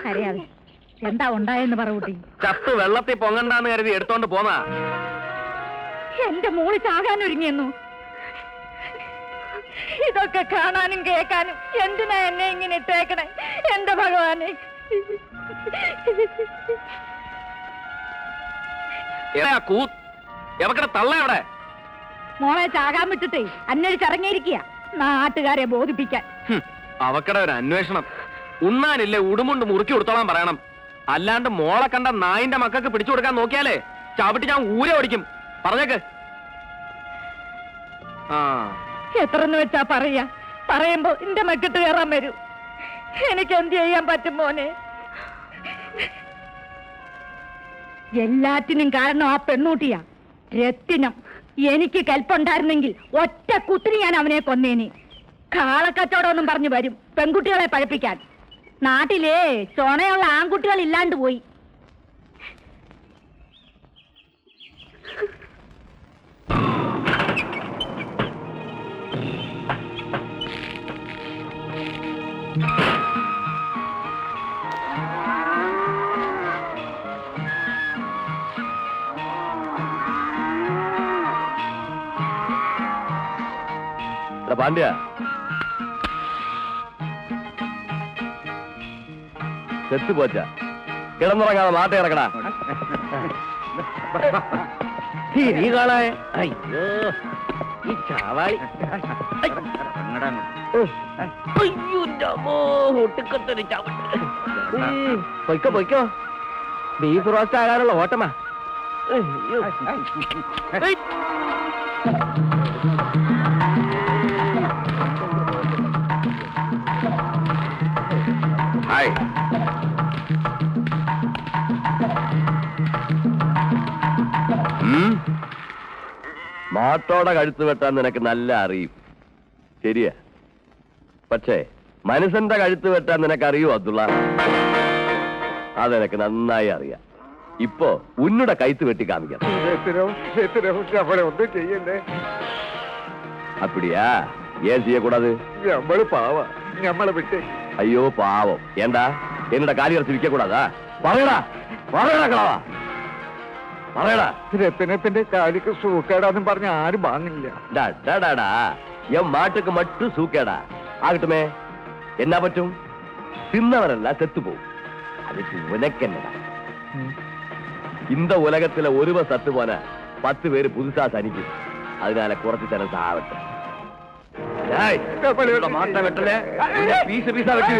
കരയാതെ. എന്താ ഉണ്ടായെന്ന് പറ കുട്ടി. ചത്ത് വെള്ളത്തിൽ പൊങ്ങണ്ടാന്ന് കരുതി എടുത്തോണ്ട് പോന്നാ. എന്റെ മോള് ചാകാനൊരുങ്ങിയെന്നു. ഇതൊക്കെ കാണാനും കേൾക്കാനും എന്തിനാ എന്നെ ഇങ്ങനെ ഇട്ടേക്കണേ എന്റെ ഭഗവാനെ. തള്ള എവിടെ? മോളെ ചാകാൻ വിട്ടിട്ടേ അന്വേഷിച്ചിറങ്ങിയിരിക്കുക നാട്ടുകാരെ ബോധിപ്പിക്കാൻ. അവക്കടെ ഒരു അന്വേഷണം. ഉണ്ണാനില്ലേ ഉടുമുണ്ട് മുറുക്കി കൊടുത്തോളാൻ പറയണം. അല്ലാണ്ട് മോളെ കണ്ട നായിന്റെ മക്കൾക്ക് പിടിച്ചു കൊടുക്കാൻ നോക്കിയാലേ ചവിട്ടി ഞാൻ ഊരെ ഓടിക്കും. പറഞ്ഞേക്ക്. എത്രന്ന് വെച്ചാ പറയാ? പറയുമ്പോ എന്റെ മക്കിട്ട് കയറാൻ വരൂ. എനിക്ക് എന്ത് ചെയ്യാൻ പറ്റും മോനെ? എല്ലാറ്റിനും കാരണം ആ പെണ്ണൂട്ടിയാ രത്തിനം. എനിക്ക് കൽപ്പുണ്ടായിരുന്നെങ്കിൽ ഒറ്റ കുത്തിരി ഞാൻ അവനെ കൊന്നേനി. കാളക്കച്ചവടമൊന്നും പറഞ്ഞു വരും പെൺകുട്ടികളെ പഴപ്പിക്കാൻ. നാട്ടിലേ ചൊണയുള്ള ആൺകുട്ടികൾ ഇല്ലാണ്ട് പോയി. പാണ്ഡ്യ, ചെത്തു പോച്ച കിടന്നുറങ്ങാതെ മാട്ട ഇറക്കടാ. നീ കാണായ ഈ ചാവാളി പൊയ്ക്കോ പൊയ്ക്കോ. ബീഫ് റോസ്റ്റ് ആകാനുള്ള ഓട്ടമാ. മാട്ടോടെ കഴുത്ത് വെട്ടാൻ നിനക്ക് നല്ല അറിയും, ശരിയാ. പക്ഷേ മനുഷ്യന്റെ കഴുത്ത് വെട്ടാൻ നിനക്ക് അറിയൂ അബ്ദുള്ള? അതെനിക്ക് നന്നായി അറിയാം. ഇപ്പോ ഉന്നുടെ കഴുത്ത് വെട്ടി കാണിക്കാം. അപ്പടിയാ? ഏൻ ചെയ്യക്കൂടാത്? അയ്യോ പാവം. ഏണ്ടാ എന്നോட കാലി ഇറച്ച് വിൽക്കക്കൂടാതാ? പറയടാ പറയടാ കളവാ പറയടാ. രത്തിനത്തിന്റെ കാലിക്ക് സൂക്കേടാന്നും പറഞ്ഞ ആരും വാങ്ങില്ല. എൻ മാട്ടുക്ക് മട്ടു സൂക്കേടാ ആകട്ടുമേ. എന്നാ പറ്റും? തിന്നവരല്ല செத்துപോകും. அதுக்கு உனக்கென்னடா? இந்த உலகத்துல ஒருவன் சத்து போன 10 பேரு புதுசா சனிக்கும். அதனால குறைச்சு தரம் சாவட்டும். மாட்ட வெட்டல பீச பீசா வெட்டி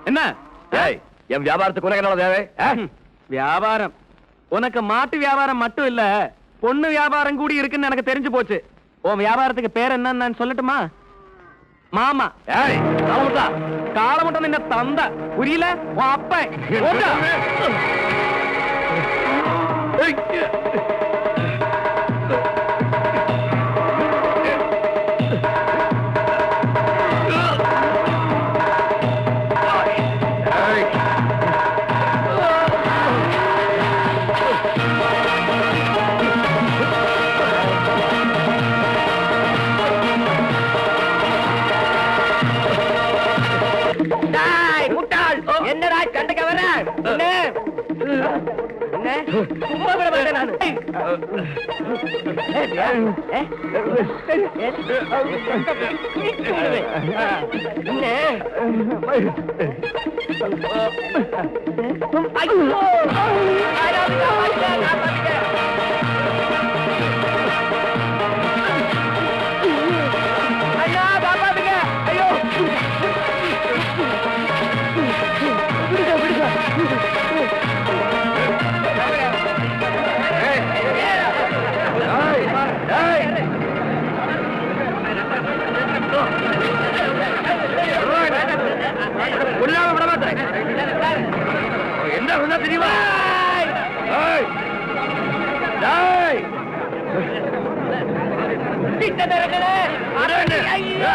என்ன என் வியாபாரத்துக்கு உனக்கு என்ன தேவை? வியாபாரம் உனக்கு மாட்டு வியாபாரம் மட்டும் இல்ல, பொண்ணு வியாபாரம் கூடி இருக்குன்னு எனக்கு தெரிஞ்சு போச்சு. உன் வியாபாரத்துக்கு பேர் என்னன்னு நான் சொல்லட்டுமா? மாமா. காலமுட்டா காலமுட்டா நின்ன தந்த புரியல? உன் அப்ப என்னடா கண்டக்க வர? என்ன தெரியுமா? ஐயோ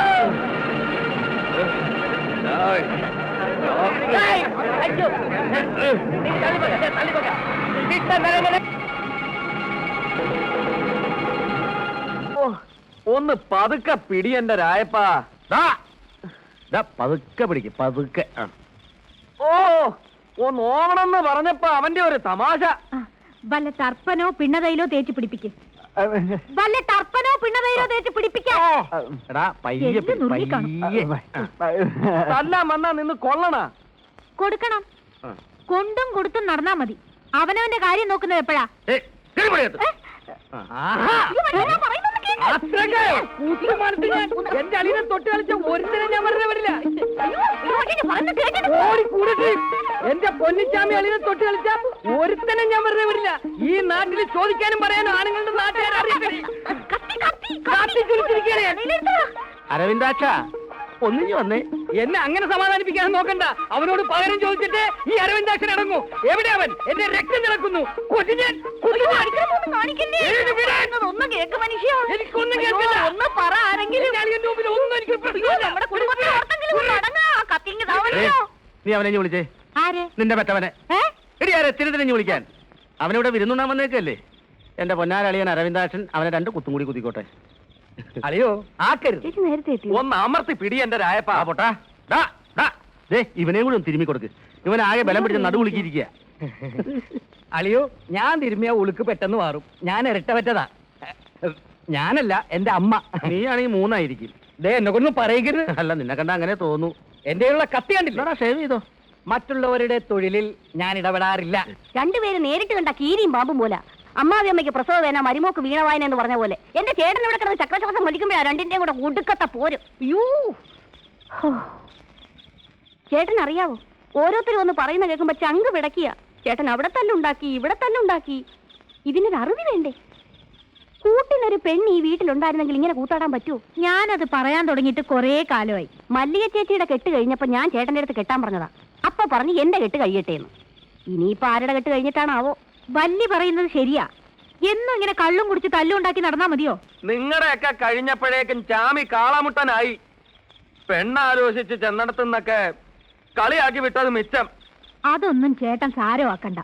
ഒന്ന് പതുക്കെ പിടി എന്റെ രായപ്പാ. പതുക്കെ പിടിക്ക്, പതുക്കെ. ഓ, ഒന്ന് ഓവണമെന്ന് പറഞ്ഞപ്പോ അവന്റെ ഒരു തമാശ. വല്ല തർപ്പനോ പിണ്ണതയിലോ തേച്ച് പിടിപ്പിക്കും. വല്ല തർപ്പനോ പിണ്ണതയിലോ തേച്ച് പിടിപ്പിക്കാം. എന്ത് നുറുക്കിക്കാണും. തല്ലാൻ വന്നാ നിന്ന് കൊള്ളണ. കൊടുക്കണം. കൊണ്ടും കൊടുത്തും നടന്നാ മതി. അവനവന്റെ കാര്യം നോക്കുന്നത് എപ്പോഴാ? എന്റെ അളിയനെ തൊട്ട് കളിച്ച ഒരുത്തരം ഞാൻ വെറുതെ വിടില്ല. എന്റെ പൊന്നിച്ചാമി അളിയനെ തൊട്ട് കളിച്ച ഒരുത്തനെ ഞാൻ വെറുതെ വിടില്ല. ഈ നാട്ടിൽ ചോദിക്കാനും പറയാനും ആണുങ്ങളുടെ നാട്ടുകാരെ അറിയിക്കണേ. അരവിന്ദാക്ഷ, ഒന്നിഞ്ഞു വന്നേ. എന്നെ അങ്ങനെ സമാധാനിപ്പിക്കാൻ നോക്കണ്ട. അവനോട് പകരം ചോദിച്ചിട്ട് ഈ അരവിന്ദാക്ഷൻ ഇറങ്ങൂ. എവിടെ അവൻ? എന്റെ രക്തം നടക്കുന്നു. നീ അവനെ വിളിച്ചേ. നിന്റെ പറ്റവനെ തിരിഞ്ഞു വിളിക്കാൻ. അവനിവിടെ വിരുന്നുണ്ണാൻ വന്നേക്കല്ലേ. എന്റെ പൊന്നാരളിയൻ അരവിന്ദാക്ഷൻ അവനെ 2 കുത്തും കൂടി കുത്തിക്കോട്ടെ. അളിയോ ആക്കരുത്. ഒന്ന് അമർത്തി പിടി എന്റെ രായപ്പാ. പൊട്ടാ, ഇവനെയും കൂടി ഒന്ന് തിരുമ്മി കൊടുക്ക്. ഇവനാകെ ബലം പിടിച്ച് നടു വിളിക്കിരിക്കുക. അളിയോ, ഞാൻ തിരുമ്മിയ ഉളുക്ക് പെട്ടെന്ന് മാറും. ഞാൻ ഇരട്ട പറ്റതാ. ഞാനല്ല, എന്റെ അമ്മ. നീയാണെങ്കിൽ 3 ആയിരിക്കും. എന്നെ കൊണ്ടൊന്നും പറയരുത്. അല്ല, നിന്നെ കണ്ട അങ്ങനെ തോന്നു. എന്റെ കത്തി കണ്ടില്ല. ഷേവ് ചെയ്തോ. മറ്റുള്ളവരുടെ തൊഴിലിൽ ഞാൻ ഇടപെടാറില്ല. രണ്ടുപേരും നേരിട്ട് കണ്ട കീരിയും പാമ്പും പോലെ. അമ്മാവിയമ്മയ്ക്ക് പ്രസവ വേന, മരുമോക്ക് വീണവായന എന്ന് പറഞ്ഞ പോലെ എന്റെ ചേട്ടൻ ഇവിടെ കിടന്ന് ചക്രശ്വാസം വലിക്കുമ്പോഴാണ് രണ്ടിന്റെയും കൂടെ ഒടുക്കത്തെ പോരും. അയ്യോ, ചേട്ടൻ അറിയാവോ, ഓരോരുത്തരും ഒന്ന് പറയുന്ന കേൾക്കുമ്പോ ചങ്ക് പിടക്കിയ. ചേട്ടൻ അവിടെ തന്നെ ഉണ്ടാക്കി, ഇവിടെ തന്നെ ഉണ്ടാക്കി. ഇതിനൊരു അറിവ് വേണ്ടേ? കൂട്ടിനൊരു പെണ്ണ് ഈ വീട്ടിലുണ്ടായിരുന്നെങ്കിൽ ഇങ്ങനെ കൂത്താടാൻ പറ്റുമോ? ഞാനത് പറയാൻ തുടങ്ങിയിട്ട് കൊറേ കാലമായി. മല്ലിക ചേച്ചിയുടെ കെട്ട് കഴിഞ്ഞപ്പോ ഞാൻ ചേട്ടന്റെ അടുത്ത് കെട്ടാൻ പറഞ്ഞതാ. അപ്പൊ പറഞ്ഞു എന്റെ കെട്ട് കഴിയട്ടെ എന്ന്. ഇനിയിപ്പോ ആരുടെ കെട്ട് കഴിഞ്ഞിട്ടാണാവോ? വല്ലി പറയുന്നത് ശരിയാ. എന്നും ഇങ്ങനെ കള്ളും കുടിച്ച് തല്ലുണ്ടാക്കി നടന്നാ മതിയോ? നിങ്ങളുടെയൊക്കെ കഴിഞ്ഞപ്പോഴേക്കും ചാമി കാളാമുട്ടനായി. പെണ്ണാലോചിച്ച് ചെന്നിടത്തുനിന്നൊക്കെ കളിയാക്കി വിട്ടത് മിച്ചം. അതൊന്നും ചേട്ടൻ സാരമാക്കണ്ട.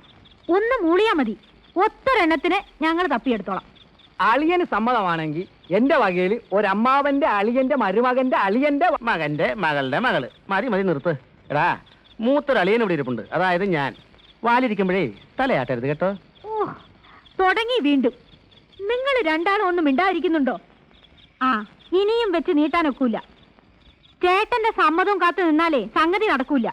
ഒന്ന് മൂളിയാ മതി. ഒത്തൊരെണ്ണത്തിന് ഞങ്ങൾ തപ്പിയെടുത്തോളാം. അളിയന് സമ്മതമാണെങ്കിൽ എന്റെ വകയിൽ ഒരമ്മാവന്റെ അളിയന്റെ മരുമകന്റെ അളിയന്റെ മകന്റെ മകളുടെ മകള്. മതി മതി, നിർത്ത്. എടാ, മൂത്തൊരളിയൻ ഇവിടെ ഇരിപ്പുണ്ട്. അതായത് ഞാൻ. വാലിരിക്കുമ്പോഴേ തലയാട്ടരുത് കേട്ടോ. ഓ, തുടങ്ങി വീണ്ടും. നിങ്ങൾ രണ്ടാളും ഒന്നും മിണ്ടാതിരിക്കുന്നുണ്ടോ? ആ, ഇനിയും വെച്ച് നീട്ടാനൊക്കൂല. ചേട്ടന്റെ സമ്മതവും കാത്തു നിന്നാലേ സംഗതി നടക്കൂല.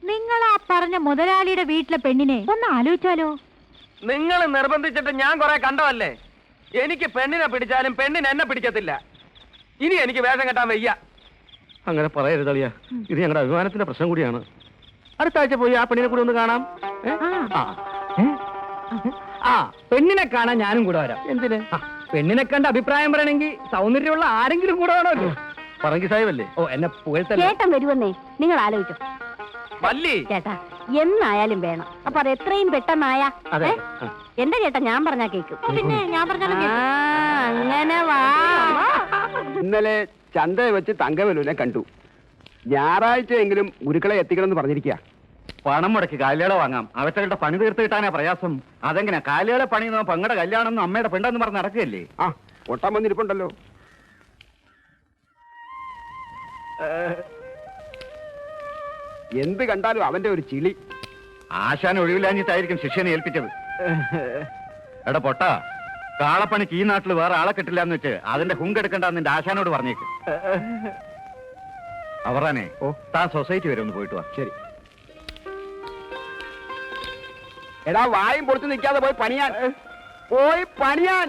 നിങ്ങൾ ആ പറഞ്ഞ മുതലാളിയുടെ വീട്ടിലെ പെണ്ണിനെ ഒന്ന് ആലോചിച്ചാലോ? നിങ്ങൾ നിർബന്ധിച്ചിട്ട് ഞാൻ കുറെ കണ്ടതല്ലേ. എനിക്ക് പെണ്ണിനെ പിടിച്ചാലും പെണ്ണിന് എന്നെ പിടിക്കത്തില്ല. ഇനി എനിക്ക് വേഷം കെട്ടാൻ വയ്യ. അങ്ങനെ പറയരുതളിയ. ഇത് ഞങ്ങളുടെ അഭിമാനത്തിന്റെ പ്രശ്നം കൂടിയാണ്. അടുത്ത ആഴ്ച പോയി ആ പെണ്ണിനെ കൂടി ഒന്ന് കാണാം. ആ പെണ്ണിനെ കാണാൻ ഞാനും കൂടെ വരാം. എന്തിന്? പെണ്ണിനെ കണ്ട അഭിപ്രായം പറയണമെങ്കിൽ സൗന്ദര്യമുള്ള ആരെങ്കിലും കൂടെ വേണമല്ലോ. പറങ്കി സാഹിബല്ലേ? ഓ, എന്നെ പുകഴ്ത്തല്ലേ. ചേട്ടൻ വരുമെന്നേ നിങ്ങൾ ആലോചിച്ചോ. മല്ലി ചേട്ടാ, എന്നായാലും വേണം. അപ്പൊ അത് എത്രയും പെട്ടെന്നായാ. അതെ. എന്റെ ചേട്ടാ ഞാൻ പറഞ്ഞാ കേക്കും. പിന്നെ ഞാൻ പറഞ്ഞാലും കേൾക്കും. അങ്ങനെ വാ. ഇന്നലെ ചന്തയെ വെച്ച് തങ്കവലുവിനെ കണ്ടു. ഞായറാഴ്ചയെങ്കിലും ഗുരുക്കളെ എത്തിക്കണമെന്ന് പറഞ്ഞിരിക്കുക. പണം മുടക്കി കാലികളെ വാങ്ങാം. അവറ്റകളുടെ പണി തീർത്ത് കിട്ടാനാ പ്രയാസം. അതെങ്ങനെ? കാലികളെ പണി പെങ്ങളുടെ കല്യാണം അമ്മയുടെ പെണ്ടെന്ന് പറഞ്ഞ് നടക്കുകയല്ലേ? ആ, ഒട്ടാൻ വന്നിരിപ്പുണ്ടല്ലോ. എന്ത് കണ്ടാലും അവന്റെ ഒരു ചിളി. ആശാൻ ഒഴിവില്ലാഞ്ഞിട്ടായിരിക്കും ശിഷ്യനെ ഏൽപ്പിച്ചത്. എടാ പൊട്ട, കാളപ്പണിക്ക് ഈ നാട്ടിൽ വേറെ ആളെ കിട്ടില്ല എന്ന് വെച്ച് അതിന്റെ ഹുങ്കെടുക്കണ്ടെന്ന് നിന്റെ ആശാനോട് പറഞ്ഞേക്ക്. അവറാനെ, താൻ സൊസൈറ്റി വരെ ഒന്ന് പോയിട്ട് വാ. ശരി. എടാ, വായും പൊളിച്ചു നിൽക്കാതെ പോയി പണിയാൻ. പോയി പണിയാൻ.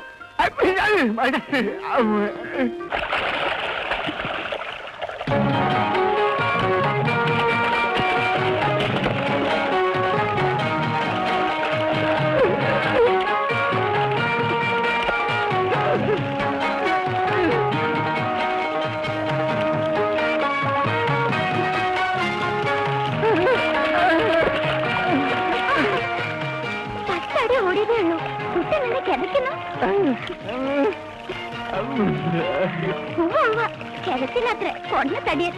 കിടക്കില്ലത്ര കൊണ്ട തടിയൻ.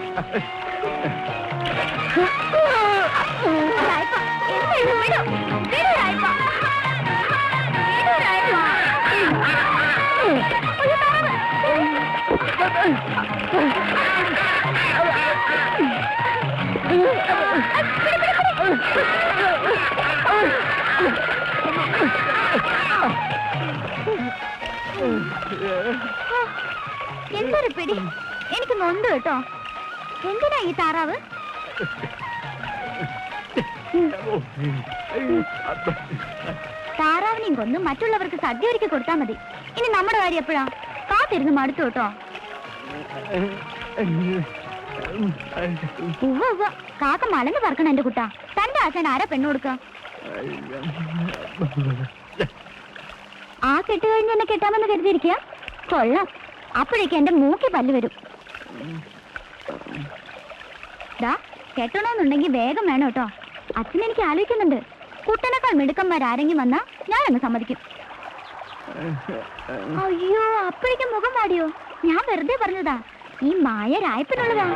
എന്തൊരു പിടി, എനിക്ക് നൊന്ത് കേട്ടോ. എന്തിനാ ഈ താറാവ്? താറാവിനെയും കൊന്ന് മറ്റുള്ളവർക്ക് സദ്യ ഒരുക്കി കൊടുത്താൽ മതി. ഇനി നമ്മുടെ കാര്യം എപ്പോഴാ? കാത്തിരുന്ന് മടുത്തു കേട്ടോ. കാക്ക മലന്ന് പറക്കണം എന്റെ കുട്ടാ. തന്റെ ആശാൻ ആരാ പെണ്ണു കൊടുക്ക? ആ കെട്ട് കഴിഞ്ഞ് എന്നെ കെട്ടാമെന്ന് കരുതിയിരിക്കുക. കൊള്ളാം. അപ്പോഴേക്ക് എന്റെ മൂക്കി പല്ല് വരും. കെട്ടണമെന്നുണ്ടെങ്കിൽ വേഗം വേണം കേട്ടോ. അച്ഛൻ എനിക്ക് ആലോചിക്കുന്നുണ്ട്. കുട്ടനേക്കാൾ മിടുക്കന്മാരാരെങ്കിലും വന്നാ ഞാനൊന്ന് സമ്മതിക്കും. അയ്യോ, അപ്പോഴേക്കും മുഖം വാടിയോ? ഞാൻ വെറുതെ പറഞ്ഞതാ. ഈ മായ രായപ്പിനുള്ളതാ.